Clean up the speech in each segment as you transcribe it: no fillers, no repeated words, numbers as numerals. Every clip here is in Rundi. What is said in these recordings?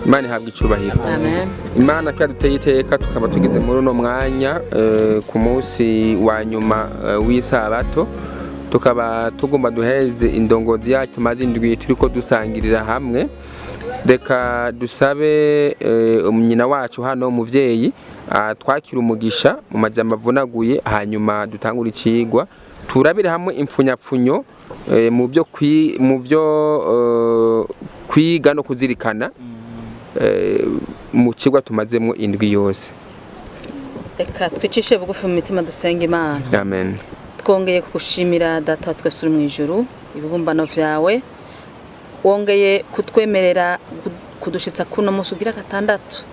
Imana ihabwa icubahiro. Amen. Imana duteye iteka tukaba tugeze muri uno mwanya ku munsi wa nyuma w'isabato, tukaba tugomba duheze indongozi yacu tumaze indwi turiko dusangirira hamwe. Reka dusabe nyina wacu hano umuvyeyi twakira umugisha mu majambo avunaguye, hanyuma dutangura icigwa turabire hamwe impfunyapfunyo mu byo kwiga no kuzirikana mu kigwa tumazemo indwi yose. Reka twicishe bugufi mu mitima dusenga Imana. Amen. Twongeye kugushimira data wa twese uri mu ijuru, ibibumbano vyawe wongeye kutwemerera kudushitsa kuno munsi ugira gatandatu.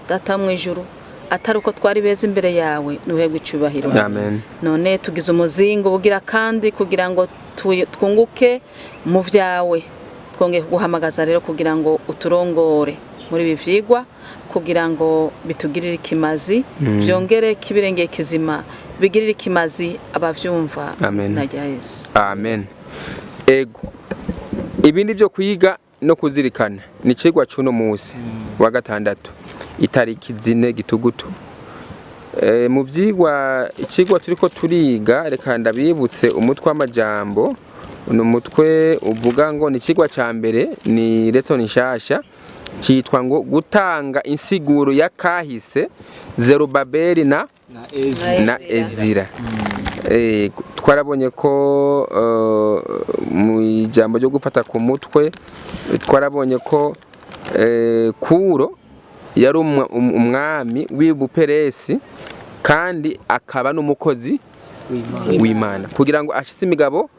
Data mu ijuru, atari uko twari beza imbere yawe, nuhegwe icubahiro. Amen. None tugize umuzingo bugira kandi kugira ngo twunguke mu vyawe. Twongeye kuguhamagaza rero kugira ngo uturongore muri ibi vyigwa, kugira ngo bitugirire ikimazi, byongere kibirengeye kizima, bigirire ikimazi abavyumva mu izina rya Yesu. Amen. Ego. Ibindi byo kwiga no kuzirikana ni cigwa cuno munsi wa gatandatu itariki 4 gitugutu. Mu vyigwa icigwa turiko turiga, reka ndabibutse umutwe w'amajambo. Uno mutwe uvuga ngo ni cigwa ca mbere, ni lesson nshasha citwa ngo gutanga insiguro ya kahise Zerubabeli na Ezira. Twarabonye ko mu ijambo ryo gufata ku mutwe twarabonye ko Kuro yari umwami w'Ubuperesi kandi akaba n'umukozi w'Imana kugira ngo ashitse imigabo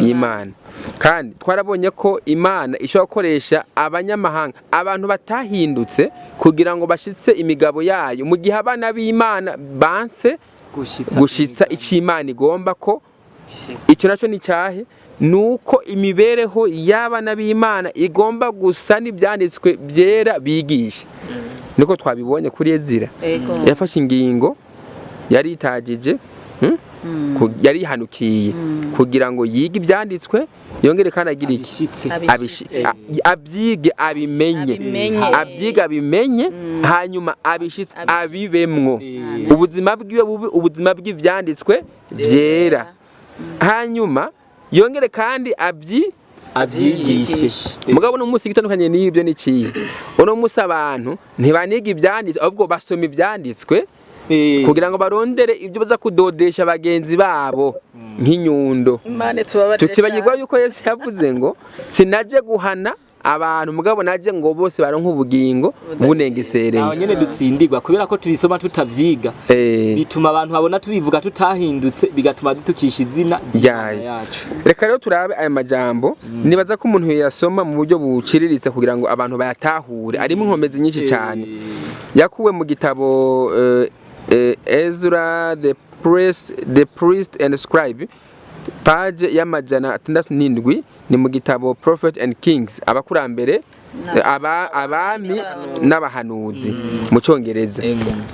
y'Imana. Kandi twarabonye ko Imana ishobora gukoresha abanyamahanga, abantu batahindutse, kugira ngo bashitse imigabo yayo mu gihe abana b'Imana banse gushitsa icyo Imana igomba ko. Icyo naco ni cyahe? Nuko imibereho y'abana b'Imana igomba gusa n'ibyanditswe byera bigisha. Niko twabibonye kuri Ezira. Yafashe ingingo yari itagije, yari hanukiye kugira ngo yige ibyanditswe, yongere kandi agira iki abyige abimenye hanyuma abishitse abivemwo ubuzima bwiwe bubi, ubuzima bw'ivyanditswe byera, hanyuma yongere kandi abyigishe. Mugabo no munsi gitandukanye n'ibyo n'ikiye, uno munsi abantu ntibaniga ibyanditswe ahubwo basoma ibyanditswe kugira ngo barondere ibyo baza kudodesha bagenzi babo nk'inyundo. Tukibagirwa yuko Yesu yavuze ngo sinaje guhana abantu, mugabo naje ngo bose baronke ubugingo bunengesereye. Aho nyene dutsindirwa kubera ko tubisoma tutavyiga, bituma abantu babona tubivuga tutahindutse, bigatuma dutukisha izina yacu. Reka rero turabe aya majambo, nibaza ko umuntu yasoma mu buryo buciriritse kugira ngo abantu bayatahure. Arimo inkomezi nyinshi cyane. Yakuwe mu gitabo Ezra the priest and scribe, page y'amajana 67, ni mu gitabo Prophet and Kings, abakurambere abami n'abahanuzi mu Cyongereza.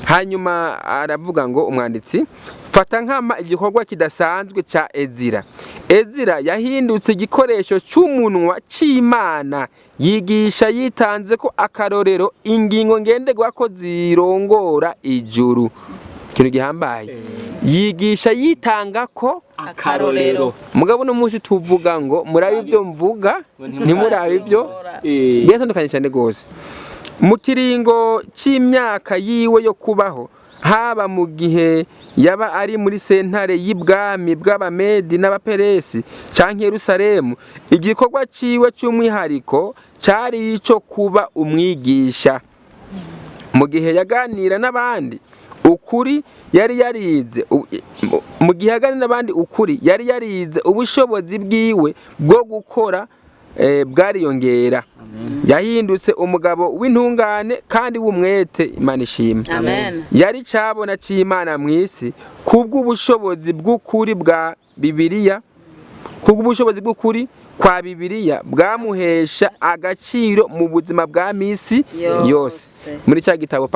Hanyuma aravuga ngo umwanditsi, fata nkama igikorwa kidasanzwe ca Ezira. Ezira yahindutse igikoresho cy'umunwa c'Imana, yigisha yitanze ko akarorero ingingo ngenderwa ko zirongora ijuru. Kintu gihambaye, yigisha yitanga ko akarorero. Mugabo no munsi tuvuga ngo murabe ibyo mvuga ntimurabe ibyo, byatandukanye cyane gose. Mu kiringo c'imyaka yiwe yo kubaho, haba mu gihe yaba ari muri sentare y'ibwami bw'Abamedi n'Abaperesi canke Yerusalemu, igikorwa ciwe cy'umwihariko cari ico kuba umwigisha. Mu gihe yaganira n'abandi ukuri yari yarize, mu gihe yaganira n'abandi ukuri yari yarize, ubushobozi bwiwe bwo gukora bwariyongera. Yahindutse umugabo w'intungane kandi w'umwete, Imana ishimwe. Yari cabona c'Imana mw'isi kubw'ubushobozi bw'ukuri bwa Bibiliya, kubw'ubushobozi bw'ukuri kwa Bibiliya bwamuhesha agaciro mu buzima bwa misi yose. Muri cya gitabo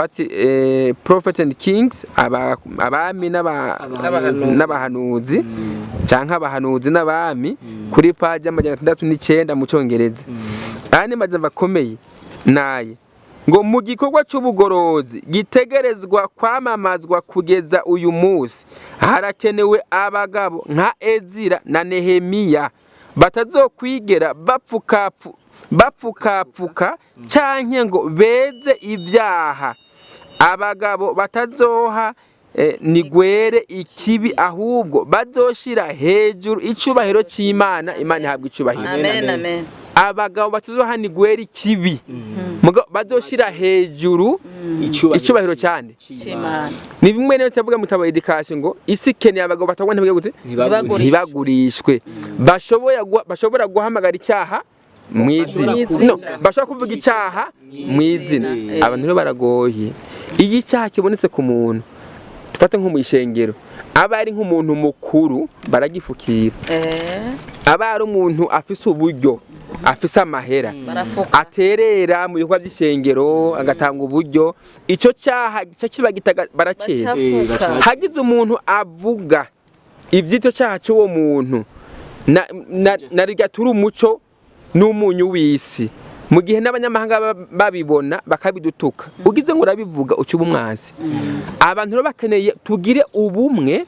Prophet and Kings, abami n'abahanuzi canke abahanuzi n'abami, kuri page y'amajana 69 mu Cyongereza. Ane majambo akomeye naye ngo mu gikorwa cy'ubugorozi gitegerezwa kwamamazwa kugeza uyu munsi harakenewe abagabo nka Ezira na Nehemiya batazokwigera bapfukapfuka canke ngo beze ibyaha, abagabo batazoha nigwere ikibi, ahubwo bazoshira hejuru icubahiro c'Imana. Imana ihabwa icubahiro. Amen, amen. Abagabo batazoha nigwere ikibi, bazoshira hejuru icubahiro cyane c'Imana. Ni bimwe rero tavuga mu tabo education ngo isi keneye abagabo batagwa ntibwe gute ntibagurishwe, bashobora guhamagara icyaha mwizina, bashobora kuvuga icyaha mwizina. Abantu rero baragoye. Iyi cyaha kibonetse ku muntu, tufate nko mu ishengero, aba ari nk'umuntu mukuru baragifukira, aba ari umuntu afise uburyo, afise amahera, aterera mu bikorwa by'ishengero agatanga uburyo, icyo cyaha kiba barakeza. Hagize umuntu avuga iby'icyo cyaha cy'uwo muntu na rigatura umuco n'umunyu w'isi, mu gihe n'abanyamahanga babibona bakabidutuka, ugize ngo urabivuga ucuba umwasi. Abantu rero bakeneye tugire ubumwe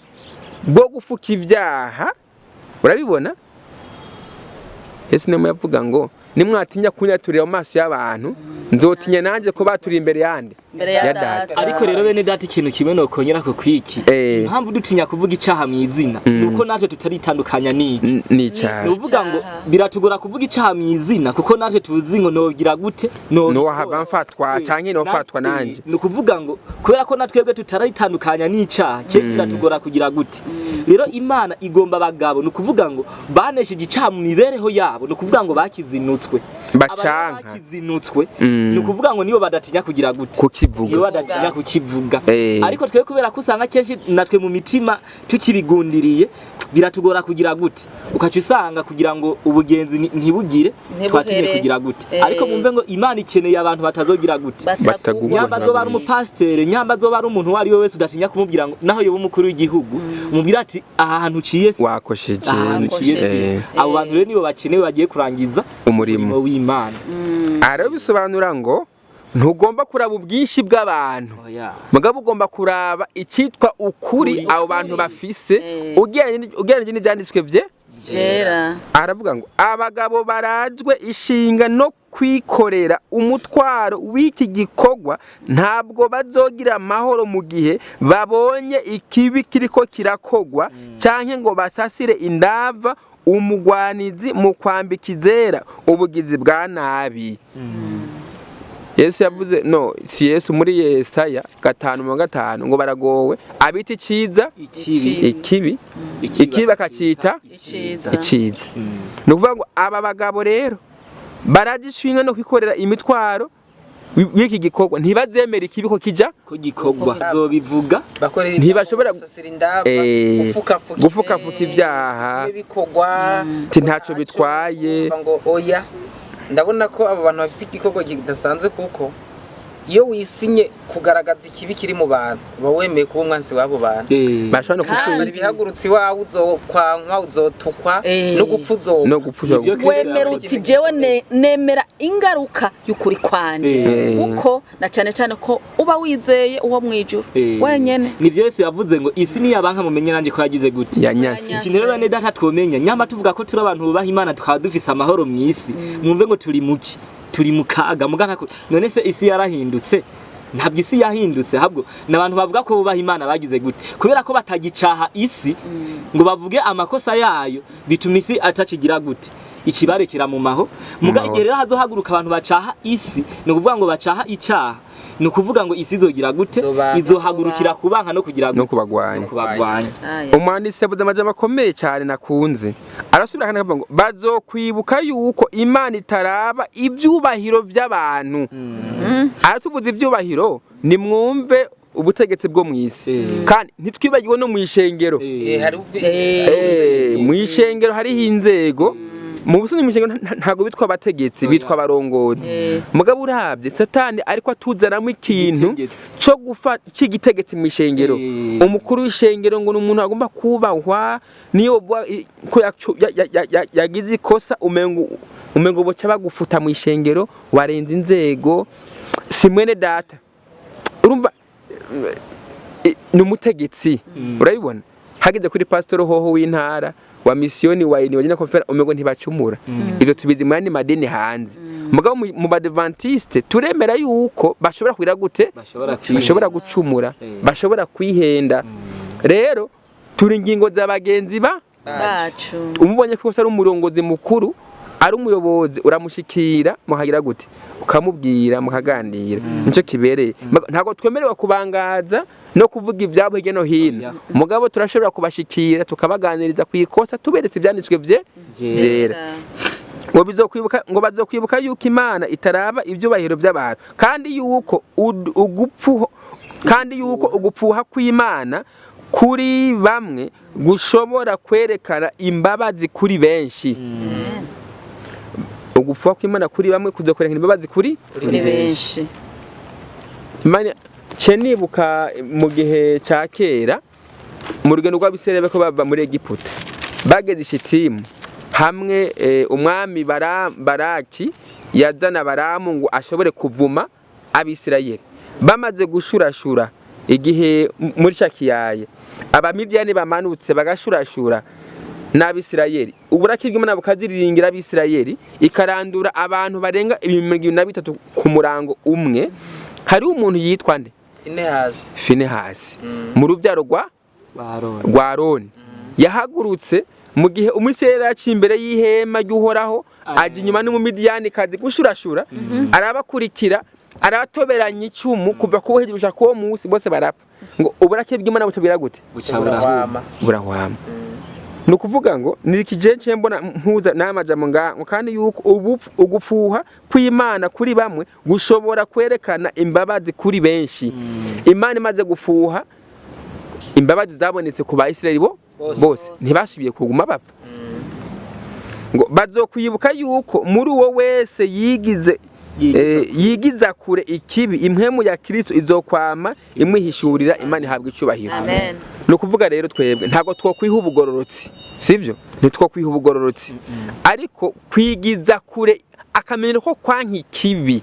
bwo gufuka ibyaha. Urabibona Yesu niwe yavuga ngo nimwatinya kunyaturira mu maso y'abantu, nzotinya nanjye ko baturi imbere yande ya data. Ariko rero bene data, ikintu kimwe no kongera ko kwiki impamvu dutinya kuvuga icyaha mu izina nuko natwe tutaritandukanya n'iki n'icyaha. Nuvuga ngo biratugora kuvuga icyaha mu izina kuko natwe tuzi ngo nogira gute no hava mfatwa canke no fatwa nanje. Nukuvuga ngo kubera ko natwebwe tutaritandukanya n'icyaha cyese biratugora kugira gute. Rero Imana igomba abagabo, nukuvuga ngo banesheje icyaha mu mibereho yabo, nukuvuga ngo bakizinutswe bakizinutswe, nukuvuga ngo nibo badatinya kugira gute kukivuga, nibo badatinya kukivuga. Ariko twe kubera ko usanga kenshi natwe mu mitima tukibigundiriye biratugora kugira gute, ukacu usanga kugira ngo ubugenzi ntibugire twatinye kugira gute. Ariko mumve ngo Imana ikeneye abantu batazogira gute, nyamba zo bari umupasiteri, nyamba zo bari umuntu wari we wese udatinya kumubwira ngo naho yoba umukuru w'igihugu umubwira ati aha hantu uciye se wakosheje, abo bantu rero nibo bakenewe bagiye kurangiza umurimo w'Imana. Ariko bisobanura ngo ntugomba kuraba ubwinshi bw'abantu, mugabo ugomba kuraba icyitwa ukuri abo bantu bafise, ugereranyije n'ibyanditswe byera. Aravuga ngo abagabo barajwe ishinga no kwikorera umutwaro w'iki gikorwa, ntabwo bazogira amahoro mu gihe babonye ikibi kiriko kirakogwa, canke ngo basasire indava umugwanizi mu kwambika izera ubugizi bwa nabi. Yesu yavuze si Yesu muri Yesaya 5:5 ngo baragowe abita iciza ikibi bakacita iciza. Nukuvuga ngo aba bagabo rero baragishwinga no kwikorera imitwaro w'iki gikorwa, ntibazemera ikibi ko kija ko gikorwa zobivuga, ntibashobora gufuka ibyaha bikorwa ntacyo bitwaye. Ngo oya, ndabona ko abo bantu bafite igikorwa kidasanzwe, kuko iyo wisinye kugaragaza ikibi kiri mu bantu uba wemeye kuba umwansi w'abo bantu. Bashobora no kukwira ibihagurutsi wawe, uzokwankwa, uzotukwa no gupfa wemera uti jewe nemera ingaruka y'ukuri kwanje, kuko na cyane cyane ko uba wizeye uwo mwijuru wenyene. Nivyo Yesu yavuze ngo isi ni yabanka mumenye nanje ko yagize gute yanyasi. Ikintu rero bane data twomenya, nyama tuvuga ko turi abantu bubaha Imana tukaba dufise amahoro mu isi, mwumve ngo turi muki, turi mukaga mugana ko none se isi yarahindutse? Ntabwo isi yahindutse, habwo nabantu bavuga ko bubaha Imana bagize gute, kubera ko batagicaha isi ngo bavuge amakosa yayo, bituma isi atakigira gute ikibarekera mu maho. Muga igerera hazohaguruka abantu bacaha isi, no kuvuga ngo bacaha icyaha, no kuvuga ngo isi izogira gute, izohagurukira kubanka no kugira gute, no kubagwanya. Umwanditsi yavuze amajambo akomeye cyane nakunze, arasubira kandi akavuga ngo bazokwibuka yuko Imana itaraba ibyubahiro by'abantu. Aratuvuze ibyubahiro, nimwumve ubutegetsi bwo mu isi, kandi ntitwibagiwe no mu ishengero. Mu ishengero hariho inzego, mu busanzwe mu ishengero ntago bitwa abategetsi, bitwa abarongozi. Mugabo urabye Satani ariko atuzanamo ikintu cyo gufata cy'igitegetsi mu ishengero. Umukuru w'ishengero ngo n'umuntu agomba kubahwa, niyo ko yagize ikosa umengo boca bagufuta mu ishengero, warenze inzego. si mwene data urumva ni umutegetsi urabibona hageze kuri pastor hoho w'intara wa misiyoni wa ini wagenda konfera umego ntibacumura ibyo tubizi mu yandi madini hanze mugabo mu badventiste turemera yuko bashobora kwira gute bashobora gucumura bashobora kwihenda rero turi ingingo z'abagenzi bacu umubonye ko ari umurongozi mukuru ari umuyobozi uramushikira muhagira gute ukamubwira mukaganira nico kibereye ntago twemerewe kubangaza no kuvuga ibyabo hirya no hino mugabo turashobora kubashikira tukabaganiriza kwikosa tuberetse ibyanditswe vyera ngo bazokwibuka yuko Imana itaraba ivyubahiro by'abantu kandi yuko ugupfuha kw'Imana kuri bamwe gushobora kwerekana imbabazi kuri benshi ugupfuha kw'Imana kuri bamwe kuzokwerekana imbabazi kuri benshi Imana nibuka mu gihe cya kera mu rugendo rw'abisirayeli ko bava muri Egiputa bageze Shitimu hamwe umwami Baraki yazana Baramu ngo ashobore kuvuma abisirayeli bamaze gushurashura igihe muri Shakiyaye abamidiyani bamanutse bagashurashura n'abisirayeli uburaki bw'Imana bukaziriringira abisirayeli ikarandura abantu barenga 23 ku murango umwe hari umuntu yitwa nde Finehasi mu rubyaro rwa Aroni yahagurutse mu gihe umusirayeli yaciye imbere y'ihema ry'Uhoraho aje inyuma n'umumidiyani kazi gushurashura arabakurikira aratoberanya icumu kuva kubo hejuru kuwo munsi bose barapfa ngo uburake bw'Imana butabira gute burahwama nukuvuga ngo nirikije mbona mpuza n'amajambo ngo kandi yuko ugupfuha kw'Imana kuri bamwe gushobora kwerekana imbabazi kuri benshi Imana imaze gufuha imbabazi zabonetse ku Bayisirayeli bose ntibasubiye kuguma bapfa ngo bazokwibuka yuko muri uwo wese yigiza kure ikibi impwemu ya Kristo izokwama imwihishurira Imana ihabwa icubahiro amen nukuvuga rero twebwe ntago twokwiha ubugororotsi sivyo ntitwokwiha ubugororotsi ariko kwigiza kure akamenyero ko kwanki kibi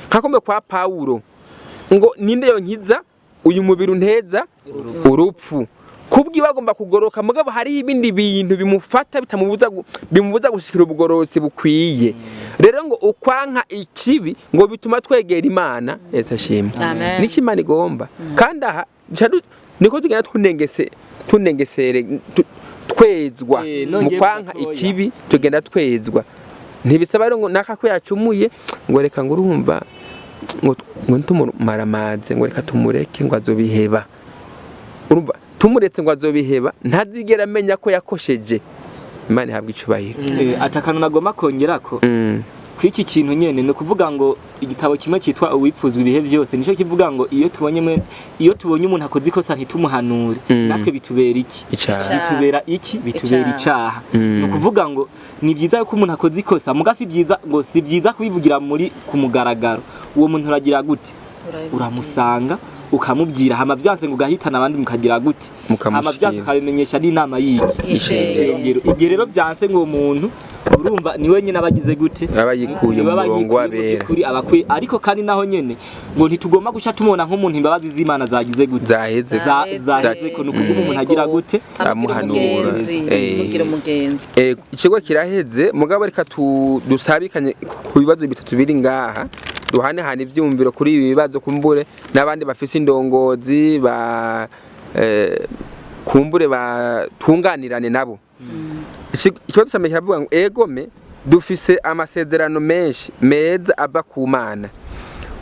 nkakombe kwa Paulo ngo ninde yo nkiza uyu mubiri unteza urupfu kubwi bagomba kugoroka mugabo hari ibindi bintu bimufata bimubuza gushikira ubugororotsi bukwiye rero ngo ukwanka ikibi ngo bituma twegera Imana yesashimwe niki Imana igomba kandi aha niko tugenda tunengesere twezwa mu kwanka ikibi tugenda twezwa ntibisaba rero ngo naka ko yacumuye ngo reka ngo urumva ngo ntumumaramaze ngo reka tumureke ngo azobiheba urumva tumuretse ngo azobiheba ntazigera amenya ko yakosheje Imana ihabwa icubahiro atakano nagoma kongerako kwiki kintu nyene no kuvuga ngo igitabo kimwe cyitwa uwipfuzwa ibihe byose nico kivuga ngo iyo tubonye umuntu akoze ikosa ntitumuhanure natwe bitubera iki bitubera icyaha no kuvuga ngo ni byiza ko umuntu akoze ikosa mugasi byiza ngo si byiza kubivugira muri kumugaragaro uwo muntu uragira gute uramusanga ukamubwira hama byanse ngo gahitana abandi mukagira gute hama byanse kabimenyesha n'inama y'iki igihe rero byanse ngo umuntu urumva ni wenyine abagize gute abayikuye mu murongo wabera ariko kandi naho nyene ngo ntitugomba guca tumona nk'umuntu imbabazi z'Imana zagize gute zaheze ko nuko umuntu agira gute amuhanura mugira umugenzi ikigo kiraheze mugabo reka dusabikanye ku bibazo bitatu biri ngaha duhane hane ivyumviro kuri ibi bibazo kumbure n'abandi bafise indongozi kumbure batunganirane nabo ikibazo cyame kiravuga ngo egome dufise amasezerano menshi meza ava ku Mana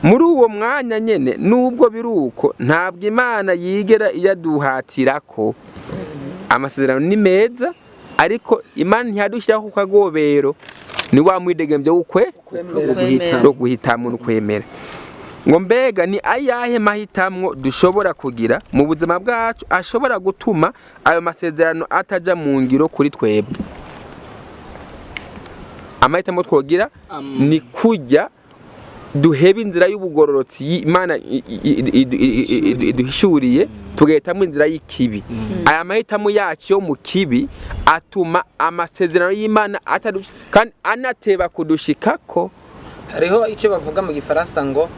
muri uwo mwanya nyene nubwo biruko ntabwo Imana yigera iyaduhatirako amasezerano ni meza ariko Imana ntiyadushiraho ku kagobero ni wa mwidegembye guhitamo no kwemera ngo mbega ni ayahe mahitamwo dushobora kugira mu buzima bwacu ashobora gutuma ayo masezerano ataja mu ngiro kuri twebwe amahitamo twogira ni kujya duheba inzira y'ubugororotsi Imana iduhishuriye tugahitamo inzira y'ikibi aya mahitamo yacu yo mu kibi atuma amasezerano y'Imana kandi anateba kudushikako hariho icyo bavuga mu gifaransa ngo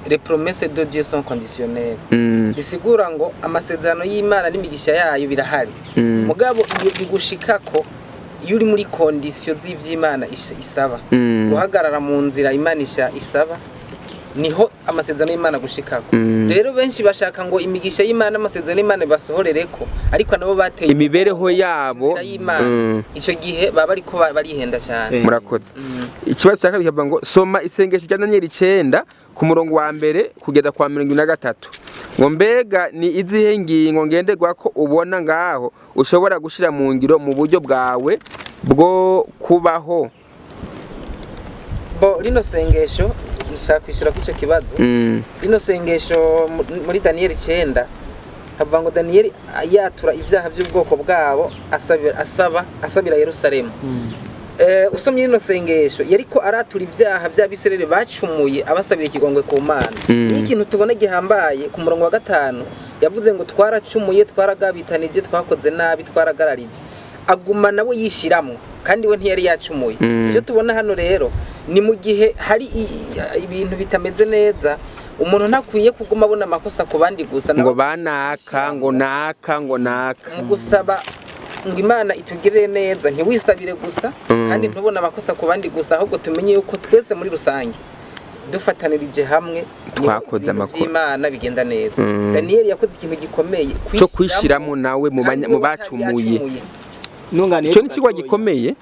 les promesses de Dieu sont conditionnelles. Bisigura ngo amasezerano y'Imana n'imigisha yayo birahari. Mugabo iyo bigushikako iyo uri muri condition z'ivy'Imana isaba. Guhagarara mu nzira Imana isaba niho amasezerano y'Imana gushikako. Rero benshi bashaka ngo imigisha y'Imana amasezerano y'Imana basohorereko ariko nabo bateye imibereho yabo ico gihe baba ariko barihenda cyane. Murakoze. Ikibazo cya kabiri kavuga ngo soma isengesho rya Daniel 9 ku murongo wa mbere kugeza kwa 23 ngo mbega ni izihe ngingo ngenderwa ko ubona ngaho ushobora gushira mu ngiro mu buryo bwawe bwo kubaho. Bo rino sengesho nshaka kwishura kw'icyo kibazo. Rino sengesho muri Daniel 9 havuga ngo Daniel yatura ivyaha by'ubwoko bwabo asabira Yerusalemu. Usomye rino sengesho yariko aratura ivyaha by'Abisirayeli bacumuye abasabira ikigongwe ku Mana. Ikintu tubona gihambaye ku murongo wa 5 yavuze ngo twaracumuye twaragabitanije twakoze nabi twaragararije aguma nabo yishiramwe kandi we ntiyari yacumuye. Icyo tubona hano rero ni mu gihe hari ibintu bitameze neza umuntu ntakwiye kuguma abona amakosa ku bandi gusa ngo banaka ngo naka mu gusaba ngo Imana itugirire neza ntiwisabire gusa kandi ntubona amakosa ku bandi gusa ahubwo tumenye yuko twese muri rusange dufatanirije hamwe twakoze amakuru y'Imana bigenda neza. Daniel yakoze ikintu gikomeye cyo kwishiramo nawe mu bacumuye. Icyo ni kigwa gikomeye.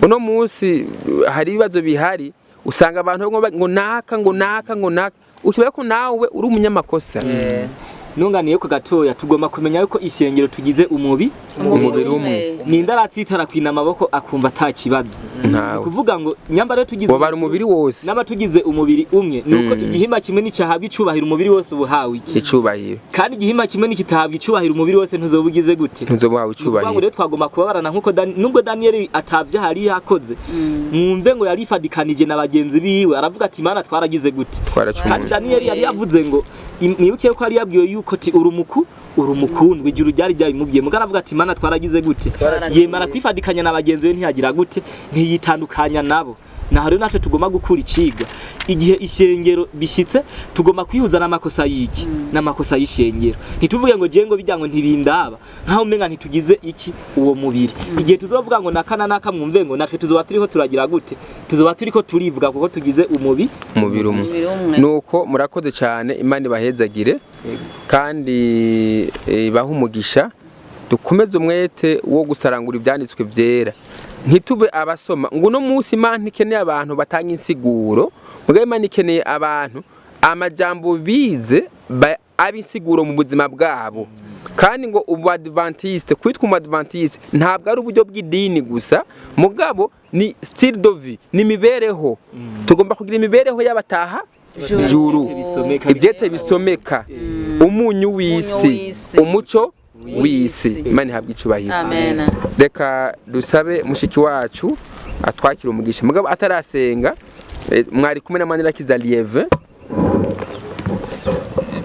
Uno munsi hari ibibazo bihari usanga abantu ngo naka ukibera ko nawe uri umunyamakosa. Nunganiye ko gatoya tugomba kumenya yuko ishengero tugize umubiri umwe. Ninda aratsitara kwina amaboko akumva atakibazo. Kuvuga ngo nyamba rero tugize bari umubiri wose naba tugize umubiri umwe nuko igihimba kimwe nicahabwa icubahira umubiri wose ubuhawe icubahiro kandi igihimba kimwe nikitahabwa icubahira umubiri wose ntuzobugize gute ntuzobuhawe icubahiro. Rero twagomba kubabarana nkuko nubwo Daniel atavya hari yakoze mwumve ngo yarifadikanije na bagenzi biwe aravuga ati Imana twaragize gute. Kandi Daniel yari yavuze ngo nibuke ko ari yabwiye yuko ti urumukundwe ijuru ryari ryabimubwiye mugara avuga ati Imana twaragize gute yemara kwifadikanya na bagenzi be ntiyagira gute ntiyitandukanya nabo. Na rero naco tugomba gukura icigwa igihe ishengero bishitse tugomba kwihuza n'amakosa y'iki n'amakosa y'ishengero ntituvuge ngo je ngo bijyango ntibindaba nkaho umenga ntitugize iki uwo mubiri. Igihe tuzovuga ngo naka mwumve ngo natwe tuzoba turiho turagira gute tuzoba turiko turivuga kuko tugize umubiri umwe. Nuko murakoze cyane Imana ibahezagire kandi baha umugisha dukomeze umwete wo gusarangura ibyanditswe byera ntitube abasoma ngo no munsi Imana ikeneye abantu batanga insiguro mugabe Imana ikeneye abantu amajambo bize abisiguro mu buzima bwabo. Kandi ngo ubadventiste kwitwa umadventiste ntabwo ari uburyo bw'idini gusa mugabo ni style de vie ni mibereho. Tugomba kugira imibereho y'abataha juru ibyete bisomeka umunyu w'isi umuco w'isi. Imana ihabwe icubahiro. Amen. Reka dusabe mushiki wacu atwakira umugisha mugabo atarasenga mwari kumwe na Manirakiza Lieve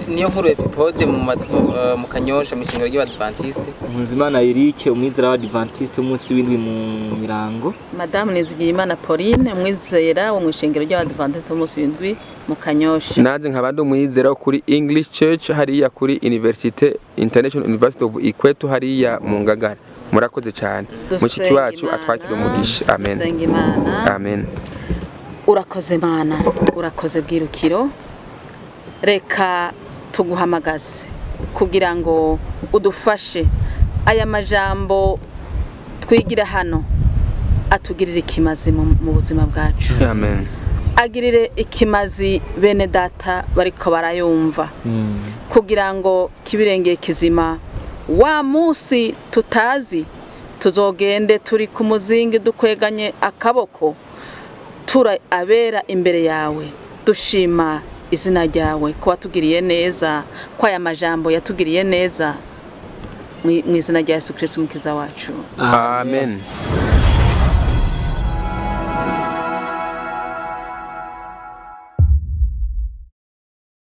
niyo nkuru epipode mu Kanyosha mu ishingiro ry'Abadventiste. Munzimana Eric umwizera w'Abadventiste umunsi w'indwi mu Mirango. Madame Nizigiyimana Pauline umwizera wo mu ishingiro ry'Abadventiste umunsi w'indwi mu Kanyosha. Naje nkabandi umwizera kuri English Church hariya kuri University International University of Ikwetu hariya mu Ngagara. Murakoze cyane mushiki wacu atwakira umugisha. Amen. Amen. Urakoze Mana urakoze bwirukiro reka tuguhamagaze kugira ngo udufashe aya majambo twigira hano atugirire ikimazi mu buzima bwacu. Amen. Agirire ikimazi bene data bariko barayumva kugira ngo kibirengeye kizima wa munsi tutazi tuzogende turi ku muzingi dukweganye akaboko tura abera imbere yawe dushima izina ryawe ko watugiriye neza ko aya majambo yatugiriye neza mu izina rya Yesu Kristo umukiza wacu. Amen.